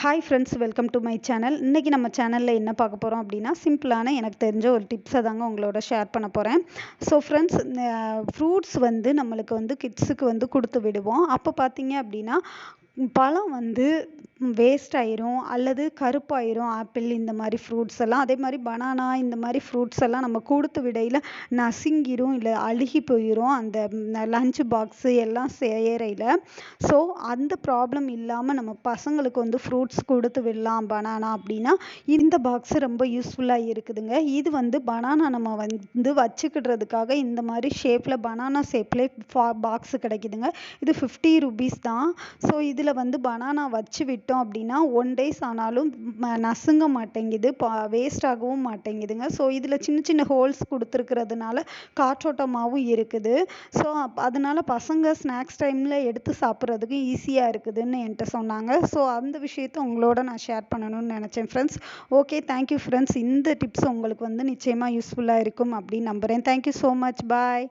Hi friends, welcome to my channel. இன்றைக்கி நம்ம சேனலில் என்ன பார்க்க போகிறோம் அப்படின்னா, சிம்பிளான எனக்கு தெரிஞ்ச ஒரு டிப்ஸை தாங்க உங்களோட ஷேர் பண்ண போகிறேன். ஸோ ஃப்ரெண்ட்ஸ், ஃப்ரூட்ஸ் வந்து நம்மளுக்கு வந்து கிட்ஸுக்கு வந்து கொடுத்து விடுவோம். அப்போ பார்த்தீங்க அப்படின்னா, பழம் வந்து வேஸ்ட் ஆயிரும் அல்லது கருப்பாயிரும். ஆப்பிள் இந்த மாதிரி ஃப்ரூட்ஸ் எல்லாம், அதே மாதிரி பனானா இந்த மாதிரி ஃப்ரூட்ஸ் எல்லாம் நம்ம கொடுத்து விடையில் நசுங்கிரும், இல்லை அழுகி போயிடும் அந்த லஞ்ச் பாக்ஸு எல்லாம் சேரையில். ஸோ அந்த ப்ராப்ளம் இல்லாமல் நம்ம பசங்களுக்கு வந்து ஃப்ரூட்ஸ் கொடுத்து விடலாம் பனானா அப்படின்னா இந்த பாக்ஸ் ரொம்ப யூஸ்ஃபுல்லாக இருக்குதுங்க. இது வந்து பனானா நம்ம வந்து வச்சுக்கிடுறதுக்காக இந்த மாதிரி ஷேப்பில் பனானா ஷேப்லேயே பாக்ஸ் கிடைக்குதுங்க. இது 50 rupees தான். ஸோ இதில் வந்து பனானா வச்சு விட்டோம் அப்படின்னா 1 days ஆனாலும் நசுங்க மாட்டேங்குது, வேஸ்ட் ஆகவும் மாட்டேங்குதுங்க. ஸோ இதில் சின்ன சின்ன ஹோல்ஸ் கொடுத்துருக்கிறதுனால காற்றோட்டமாகவும் இருக்குது. ஸோ அதனால பசங்க ஸ்நாக்ஸ் டைமில் எடுத்து சாப்பிட்றதுக்கு ஈஸியாக இருக்குதுன்னு என்கிட்ட சொன்னாங்க. ஸோ அந்த விஷயத்த உங்களோட நான் ஷேர் பண்ணணும்னு நினச்சேன் ஃப்ரெண்ட்ஸ். Okay, thank you friends. இந்த டிப்ஸ் உங்களுக்கு வந்து நிச்சயமாக யூஸ்ஃபுல்லாக இருக்கும் அப்படின்னு நம்புகிறேன். Thank you so much. பாய்.